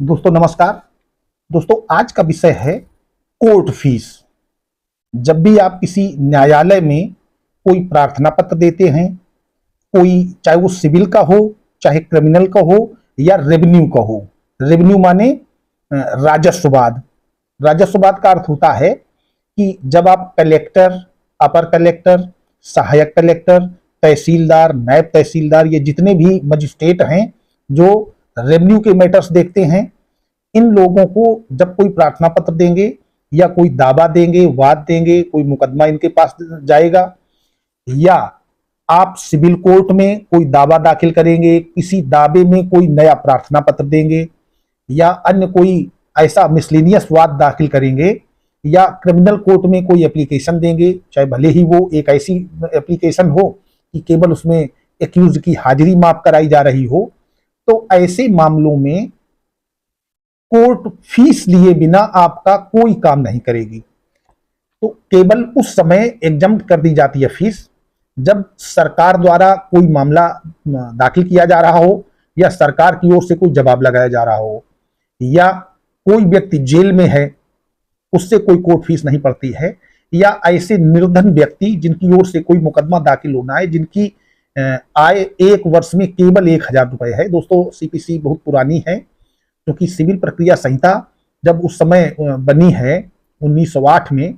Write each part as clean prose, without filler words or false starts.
दोस्तों नमस्कार। दोस्तों आज का विषय है कोर्ट फीस। जब भी आप किसी न्यायालय में कोई प्रार्थना पत्र देते हैं, कोई चाहे वो सिविल का हो, चाहे क्रिमिनल का हो या रेवेन्यू का हो। रेवेन्यू माने राजस्ववाद। राजस्ववाद का अर्थ होता है कि जब आप कलेक्टर, अपर कलेक्टर, सहायक कलेक्टर, तहसीलदार, नायब तहसीलदार, ये जितने भी मजिस्ट्रेट हैं जो रेवेन्यू के मैटर्स देखते हैं, इन लोगों को जब कोई प्रार्थना पत्र देंगे या कोई दावा देंगे, वाद देंगे, कोई मुकदमा इनके पास जाएगा, या आप सिविल कोर्ट में कोई दावा दाखिल करेंगे, किसी दावे में कोई नया प्रार्थना पत्र देंगे या अन्य कोई ऐसा मिसलेनियस वाद दाखिल करेंगे, या क्रिमिनल कोर्ट में कोई एप्लीकेशन देंगे, चाहे भले ही वो एक ऐसी एप्लीकेशन हो कि केवल उसमें एक्यूज की हाजिरी माफ कराई जा रही हो, तो ऐसे मामलों में कोर्ट फीस लिए बिना आपका कोई काम नहीं करेगी। तो केवल उस समय एग्जम्प्ट कर दी जाती है फीस जब सरकार द्वारा कोई मामला दाखिल किया जा रहा हो, या सरकार की ओर से कोई जवाब लगाया जा रहा हो, या कोई व्यक्ति जेल में है, उससे कोई कोर्ट फीस नहीं पड़ती है, या ऐसे निर्धन व्यक्ति जिनकी ओर से कोई मुकदमा दाखिल होना है, जिनकी आय एक वर्ष में केवल 1,000 रुपए है। दोस्तों सीपीसी बहुत पुरानी है, क्योंकि सिविल प्रक्रिया संहिता जब उस समय बनी है 1908 में,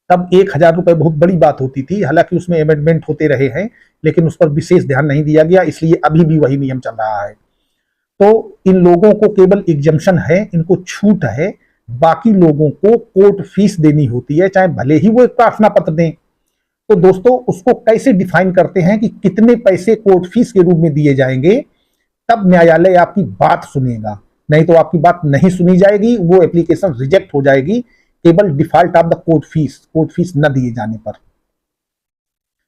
तब 1,000 रुपए बहुत बड़ी बात होती थी। हालांकि उसमें अमेंडमेंट होते रहे हैं, लेकिन उस पर विशेष ध्यान नहीं दिया गया, इसलिए अभी भी वही नियम चल रहा है। तो इन लोगों को केवल एग्जम्पशन है, इनको छूट है। बाकी लोगों को कोर्ट फीस देनी होती है, चाहे भले ही वो एक प्रार्थना पत्र दें। तो दोस्तों उसको कैसे डिफाइन करते हैं कि कितने पैसे कोर्ट फीस के रूप में दिए जाएंगे, तब न्यायालय आपकी बात सुनेगा। नहीं तो आपकी बात नहीं सुनी जाएगी, वो एप्लीकेशन रिजेक्ट हो जाएगी, केवल default of the court fees न दिए जाने पर।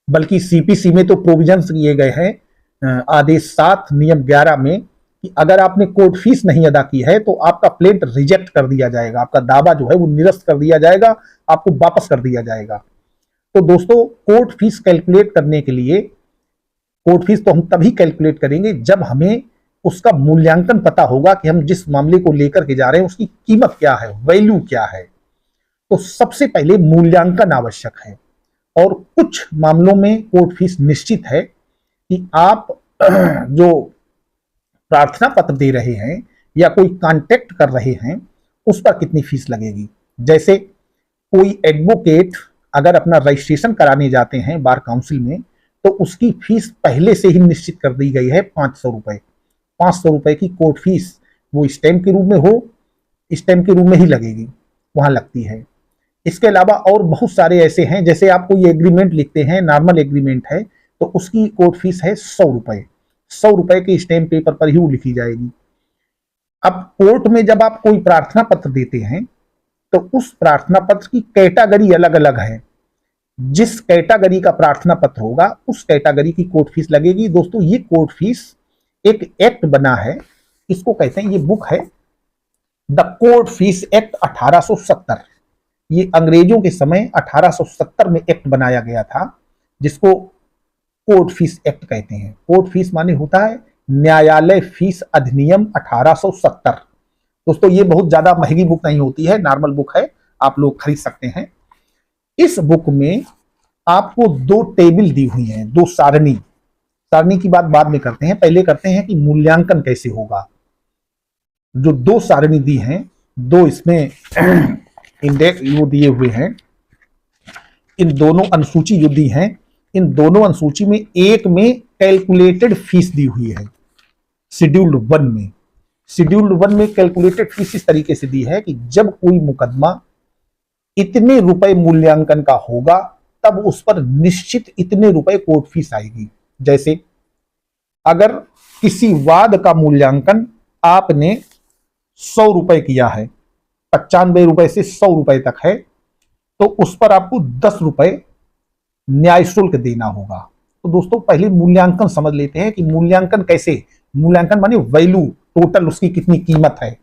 बल्कि सीपीसी में तो प्रोविजंस किए गए हैं आदेश 7 नियम 11 में कि अगर आपने कोर्ट फीस नहीं अदा की है तो आपका प्लेंट रिजेक्ट कर दिया जाएगा, आपका दावा जो है वो निरस्त कर दिया जाएगा, आपको वापस कर दिया जाएगा। तो दोस्तों कोर्ट फीस कैलकुलेट करने के लिए, कोर्ट फीस तो हम तभी कैलकुलेट करेंगे जब हमें उसका मूल्यांकन पता होगा कि हम जिस मामले को लेकर के जा रहे हैं उसकी कीमत क्या है, वैल्यू क्या है। तो सबसे पहले मूल्यांकन आवश्यक है, और कुछ मामलों में कोर्ट फीस निश्चित है कि आप जो प्रार्थना पत्र दे रहे हैं या कोई कॉन्टेक्ट कर रहे हैं उस पर कितनी फीस लगेगी। जैसे कोई एडवोकेट अगर अपना रजिस्ट्रेशन कराने जाते हैं बार काउंसिल में, तो उसकी फीस पहले से ही निश्चित कर दी गई है 500 रुपए। 500 रुपए की कोर्ट फीस वो स्टैम्प के रूप में हो, स्टैम्प के रूप में ही लगेगी, वहां लगती है। इसके अलावा और बहुत सारे ऐसे हैं, जैसे आप कोई एग्रीमेंट लिखते हैं, नॉर्मल एग्रीमेंट है, तो उसकी कोर्ट फीस है 100 रुपए। 100 रुपए के स्टैम्प पेपर पर ही वो लिखी जाएगी। अब कोर्ट में जब आप कोई प्रार्थना पत्र देते हैं तो उस प्रार्थना पत्र की कैटेगरी अलग अलग है। जिस कैटेगरी का प्रार्थना पत्र होगा उस कैटेगरी की कोर्ट फीस लगेगी। दोस्तों ये कोर्ट फीस एक एक्ट बना है, इसको कहते हैं, ये बुक है द कोर्ट फीस एक्ट 1870। ये अंग्रेजों के समय 1870 में एक्ट बनाया गया था, जिसको कोर्ट फीस एक्ट कहते हैं। कोर्ट फीस माने होता है न्यायालय फीस अधिनियम 1870। दोस्तों ये बहुत ज्यादा महंगी बुक नहीं होती है, नॉर्मल बुक है, आप लोग खरीद सकते हैं। इस बुक में आपको 2 टेबल दी हुई हैं, 2 सारणी। सारणी की बात बाद में करते हैं, पहले करते हैं कि मूल्यांकन कैसे होगा। जो 2 सारणी दी हैं, 2 इसमें इंडेक्स वो दिए हुए हैं, इन दोनों अनुसूची जो दी हैं, इन दोनों अनुसूची में एक में कैलकुलेटेड फीस दी हुई है। शेड्यूल्ड 1 में, शेड्यूल्ड 1 में कैलकुलेटेड फीस इस तरीके से दी है कि जब कोई मुकदमा इतने रुपए मूल्यांकन का होगा तब उस पर निश्चित इतने रुपए कोर्ट फीस आएगी। जैसे अगर किसी वाद का मूल्यांकन आपने 100 रुपए किया है, 95 रुपए से 100 रुपए तक है, तो उस पर आपको 10 रुपए न्याय शुल्क देना होगा। तो दोस्तों पहले मूल्यांकन समझ लेते हैं कि मूल्यांकन कैसे, मूल्यांकन माने वैल्यू, टोटल उसकी कितनी कीमत है,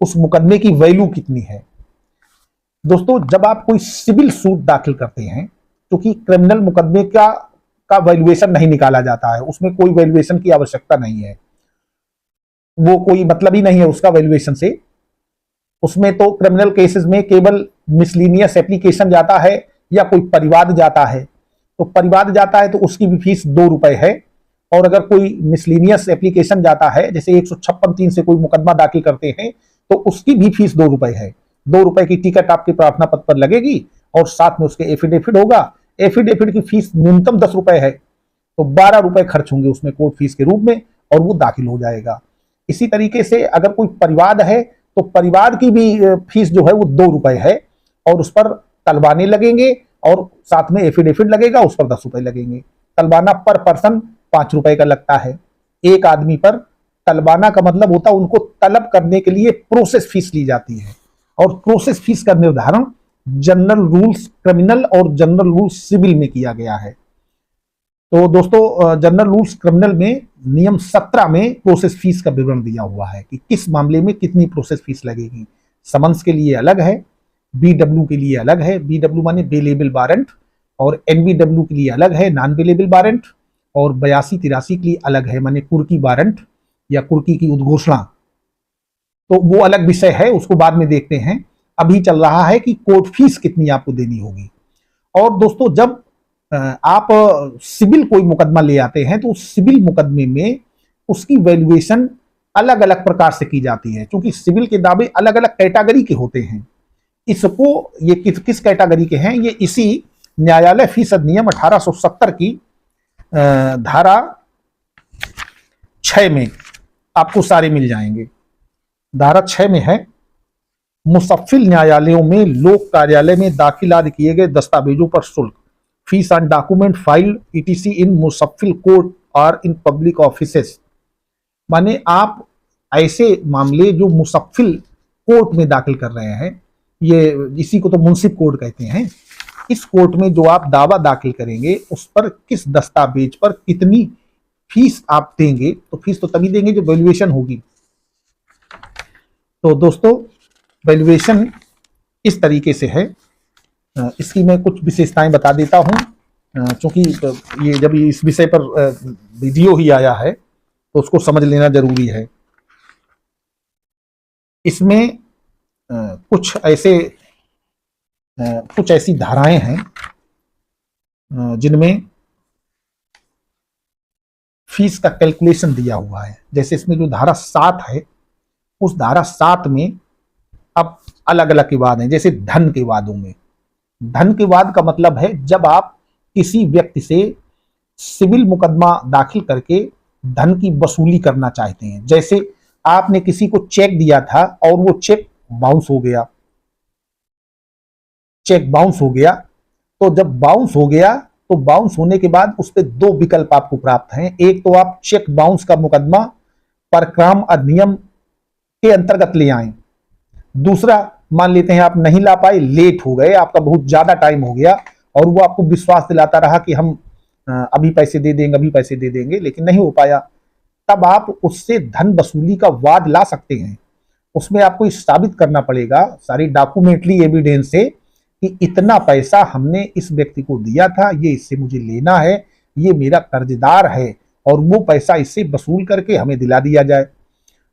उस मुकदमे की वैल्यू कितनी है। दोस्तों जब आप कोई सिविल सूट दाखिल करते हैं, क्योंकि क्रिमिनल मुकदमे का वैल्यूएशन नहीं निकाला जाता है, उसमें कोई वैल्यूएशन की आवश्यकता नहीं है। वो कोई मतलब ही नहीं है उसका वैल्यूएशन से। उसमें तो क्रिमिनल केसेस में केवल मिसलिनियस एप्लीकेशन जाता है या कोई परिवाद जाता है, तो परिवाद जाता है तो उसकी भी फीस 2 रुपए है। और अगर कोई मिसलिनियस एप्लीकेशन जाता है, जैसे 156(3) से कोई मुकदमा दाखिल करते हैं, तो उसकी भी फीस 2 रुपए है। 2 रुपए की टिकट आपके प्रार्थना पत्र पर लगेगी और साथ में उसके एफिडेविट होगा। एफिडेविट की फीस न्यूनतम 10 रुपए है, तो 12 रुपए खर्च होंगे उसमें कोर्ट फीस के रूप में, और वो दाखिल हो जाएगा। इसी तरीके से अगर कोई परिवाद है तो परिवाद की भी फीस जो है वो 2 रुपए है, और उस पर तलबाने लगेंगे और साथ में एफिडेविट लगेगा, उस पर 10 रुपए लगेंगे। तलबाना पर पर्सन 5 रुपए का लगता है एक आदमी पर। तलबाना का मतलब होता है उनको तलब करने के लिए प्रोसेस फीस ली जाती है, और प्रोसेस फीस का निर्धारण जनरल रूल्स क्रिमिनल और जनरल रूल्स सिविल में किया गया है। तो दोस्तों, जनरल रूल्स क्रिमिनल में नियम 17 में प्रोसेस फीस का विवरण दिया हुआ है कि किस मामले में कितनी प्रोसेस फीस लगेगी। समन्स के लिए अलग है, बीडब्ल्यू के लिए अलग है, बीडब्ल्यू माने बेलेबल वारंट, और एनबीडब्ल्यू के लिए अलग है, नॉन बेलेबल वारंट, और 82-83 के लिए अलग है, माने कुर्की वारंट या कुर्की की उद्घोषणा। तो वो अलग विषय है, उसको बाद में देखते हैं। अभी चल रहा है कि कोर्ट फीस कितनी आपको देनी होगी। और दोस्तों, जब आप सिविल कोई मुकदमा ले आते हैं तो उस सिविल मुकदमे में उसकी वैल्यूएशन अलग अलग प्रकार से की जाती है, क्योंकि सिविल के दावे अलग अलग कैटेगरी के होते हैं। इसको ये किस कैटेगरी के हैं, ये इसी न्यायालय फीस अधिनियम 1870 की धारा 6 में आपको सारे मिल जाएंगे। धारा 6 में है, मुसफ़िल न्यायालयों में लोक कार्यालय में दाखिल आदि किए गए दस्तावेजों पर शुल्क, fees on document file ETC in mofussil court और इन पब्लिक ऑफिसेस। माने आप ऐसे मामले जो मुसफ़िल कोर्ट में दाखिल कर रहे हैं, ये इसी को तो मुंसिफ कोर्ट कहते हैं, इस कोर्ट में जो आप दावा दाखिल करेंगे उस पर किस दस्तावेज पर कितनी फीस आप देंगे। तो फीस तो तभी देंगे जब वैल्यूएशन होगी। तो दोस्तों, वैल्यूएशन इस तरीके से है। इसकी मैं कुछ विशेषताएं बता देता हूं, क्योंकि ये जब इस विषय पर वीडियो ही आया है तो उसको समझ लेना जरूरी है। इसमें कुछ ऐसी धाराएं हैं जिनमें फीस का कैलकुलेशन दिया हुआ है। जैसे इसमें जो धारा 7 है, उस धारा 7 में अब अलग अलग विवाद हैं। जैसे धन के वादों में, धन के वाद का मतलब है जब आप किसी व्यक्ति से सिविल मुकदमा दाखिल करके धन की वसूली करना चाहते हैं। जैसे आपने किसी को चेक दिया था और वो चेक बाउंस हो गया, चेक बाउंस हो गया, तो जब बाउंस हो गया तो बाउंस होने के बाद उस पर 2 विकल्प आपको प्राप्त हैं। एक तो आप चेक बाउंस का मुकदमा परक्राम अधिनियम के अंतर्गत ले आए। दूसरा, मान लेते हैं आप नहीं ला पाए, लेट हो गए, आपका बहुत ज्यादा टाइम हो गया और वो आपको विश्वास दिलाता रहा कि हम अभी पैसे दे देंगे, अभी पैसे दे देंगे, लेकिन नहीं हो पाया। तब आप उससे धन वसूली का वाद ला सकते हैं। उसमें आपको साबित करना पड़ेगा सारी डॉक्यूमेंट्री एविडेंस से कि इतना पैसा हमने इस व्यक्ति को दिया था, ये इससे मुझे लेना है, ये मेरा कर्जदार है, और वो पैसा इससे वसूल करके हमें दिला दिया जाए।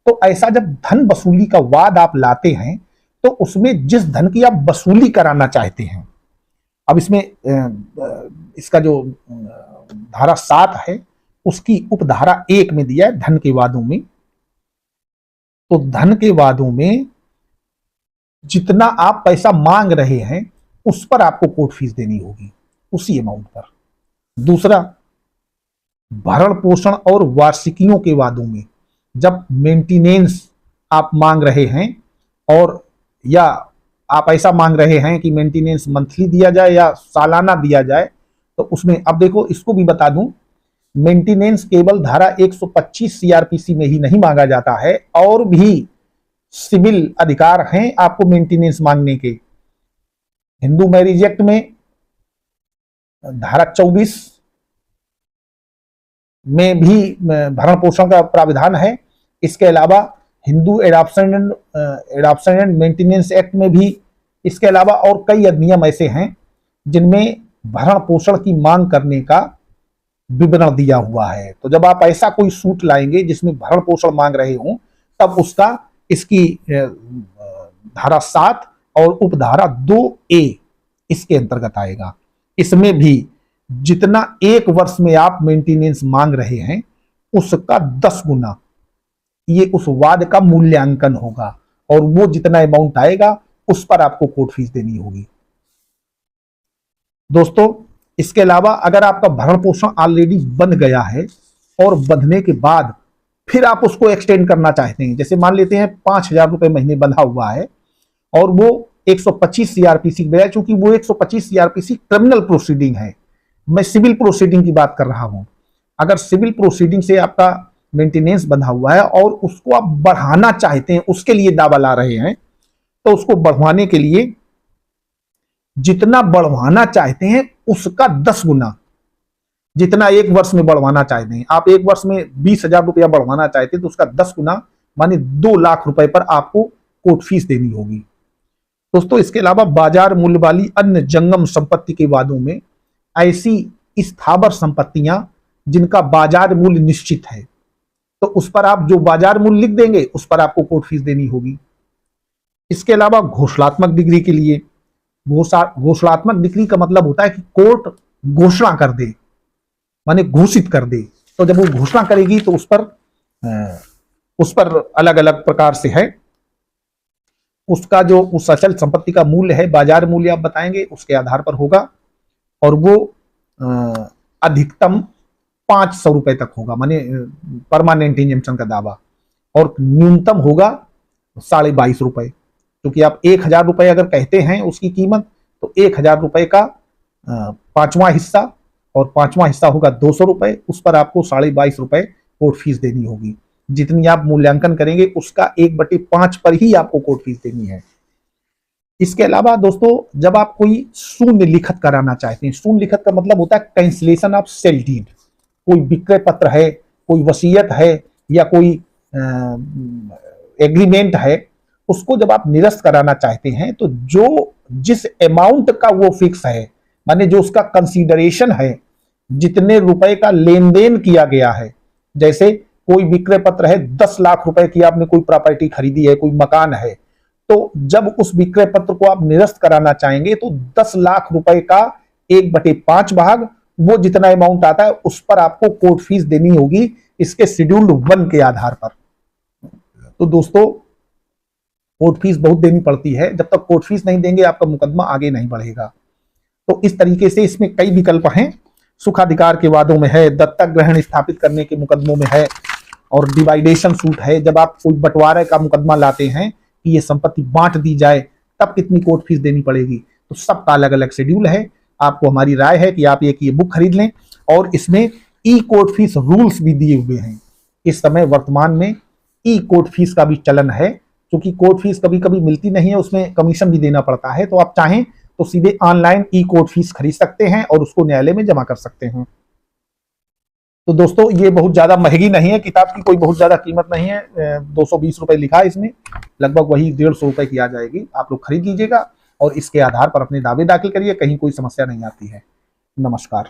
तो ऐसा जब धन वसूली का वाद आप लाते हैं तो उसमें जिस धन की आप वसूली कराना चाहते हैं, अब इसमें इसका जो धारा 7 है उसकी उपधारा 1 में दिया है धन के वादों में। तो धन के वादों में जितना आप पैसा मांग रहे हैं उस पर आपको कोर्ट फीस देनी होगी, उसी अमाउंट पर। दूसरा, भरण पोषण और वार्षिकियों के वादों में जब मेंटेनेंस आप मांग रहे हैं, और या आप ऐसा मांग रहे हैं कि मेंटेनेंस मंथली दिया जाए या सालाना दिया जाए, तो उसमें अब देखो, इसको भी बता दूं, मेंटेनेंस केवल धारा 125 सीआरपीसी में ही नहीं मांगा जाता है, और भी सिविल अधिकार हैं आपको मेंटेनेंस मांगने के। हिंदू मैरिज एक्ट में धारा 24 में भी भरण पोषण का प्राविधान है। इसके अलावा Hindu adoption and maintenance act में भी, इसके अलावा और कई अधिनियम ऐसे हैं जिनमें भरण पोषण की मांग करने का विवरण दिया हुआ है। तो जब आप ऐसा कोई सूट लाएंगे जिसमें भरण पोषण मांग रहे हो, तब उसका इसकी धारा 7 और उपधारा 2A इसके अंतर्गत आएगा। इसमें भी जितना 1 वर्ष में आप मेंटेनेंस मांग रहे हैं उसका 10 गुना ये उस वाद का मूल्यांकन होगा, और वो जितना अमाउंट आएगा उस पर आपको कोर्ट फीस देनी होगी। दोस्तों, इसके अलावा अगर आपका भरण पोषण ऑलरेडी बन गया है और बंधने के बाद फिर आप उसको एक्सटेंड करना चाहते हैं, जैसे मान लेते हैं 5,000 रुपए महीने बंधा हुआ है और वो 125 सीआरपीसी की बजाय, चूंकि वो 125 सीआरपीसी क्रिमिनल प्रोसीडिंग है, मैं सिविल प्रोसीडिंग की बात कर रहा हूं। अगर सिविल प्रोसीडिंग से आपका मेंटेनेंस बंधा हुआ है और उसको आप बढ़ाना चाहते हैं, उसके लिए दावा ला रहे हैं, तो उसको बढ़वाने के लिए जितना बढ़वाना चाहते हैं उसका 10 गुना, जितना 1 वर्ष में बढ़वाना चाहते हैं, आप 1 वर्ष में 20,000 रुपया बढ़वाना चाहते हैं तो उसका 10 गुना माने 2 लाख रुपए पर आपको कोर्ट फीस देनी होगी। दोस्तों, इसके अलावा बाजार मूल्य वाली अन्य जंगम संपत्ति के वादों में ऐसी स्थावर संपत्तियां जिनका बाजार मूल्य निश्चित है, तो उस पर आप जो बाजार मूल्य लिख देंगे उस पर आपको कोर्ट फीस देनी होगी। इसके अलावा घोषणात्मक डिग्री के लिए, घोषणात्मक डिग्री का मतलब होता है कि कोर्ट घोषणा कर दे, माने घोषित कर दे, तो जब वो घोषणा करेगी तो उस पर अलग अलग प्रकार से है, उसका जो उस अचल संपत्ति का मूल्य है, बाजार मूल्य आप बताएंगे, उसके आधार पर होगा, और वो अधिकतम 500 रुपए तक होगा, माने परमानेंट इंजम्पशन का दावा, और न्यूनतम होगा 22.5 रुपए। क्योंकि आप 1,000 रुपए अगर कहते हैं उसकी कीमत, तो 1,000 रुपए का 5वां हिस्सा, और 5वां हिस्सा होगा 200 रुपए, उस पर आपको 22.5 रुपए कोर्ट फीस देनी होगी। जितनी आप मूल्यांकन करेंगे उसका 1/5 पर ही आपको कोर्ट फीस देनी है। इसके अलावा दोस्तों, जब आप कोई शून्य लिखत कराना चाहते हैं, शून्य लिखत का मतलब होता है कैंसिलेशन ऑफ सेल डीड, कोई विक्रय पत्र है, कोई वसीयत है, या कोई एग्रीमेंट है, उसको जब आप निरस्त कराना चाहते हैं तो जो जिस अमाउंट का वो फिक्स है, माने जो उसका कंसीडरेशन है, जितने रुपए का लेन देन किया गया है, जैसे कोई विक्रय पत्र है 10 लाख रुपए की, आपने कोई प्रॉपर्टी खरीदी है, कोई मकान है, तो जब उस विक्रय पत्र को आप निरस्त कराना चाहेंगे तो 10 लाख रुपए का 1/5 भाग, वो जितना अमाउंट आता है उस पर आपको कोर्ट फीस देनी होगी, इसके शेड्यूल्ड 1 के आधार पर। तो दोस्तों, कोर्ट फीस बहुत देनी पड़ती है, जब तक कोर्ट फीस नहीं देंगे आपका मुकदमा आगे नहीं बढ़ेगा। तो इस तरीके से इसमें कई विकल्प हैं, सुखाधिकार के वादों में है, दत्तक ग्रहण स्थापित करने के मुकदमों में है, और डिवाइडेशन सूट है, जब आप कोई बंटवारे का मुकदमा लाते हैं कि ये संपत्ति बांट दी जाए तब कितनी कोर्ट फीस देनी पड़ेगी, तो सबका अलग अलग शेड्यूल है। आपको हमारी राय है कि आप एक ये बुक खरीद लें, और इसमें ई कोर्ट फीस रूल्स भी दिए हुए हैं। इस समय वर्तमान में ई कोर्ट फीस का भी चलन है, क्योंकि कोर्ट फीस कभी कभी मिलती नहीं है, उसमें कमीशन भी देना पड़ता है, तो आप चाहें तो सीधे ऑनलाइन ई कोर्ट फीस खरीद सकते हैं और उसको न्यायालय में जमा कर सकते हैं। तो दोस्तों, ये बहुत ज्यादा महंगी नहीं है, किताब की कोई बहुत ज्यादा कीमत नहीं है, 220 रुपए लिखा है इसमें, लगभग वही 150 रुपए की आ जाएगी। आप लोग खरीद लीजिएगा और इसके आधार पर अपने दावे दाखिल करिए, कहीं कोई समस्या नहीं आती है। नमस्कार।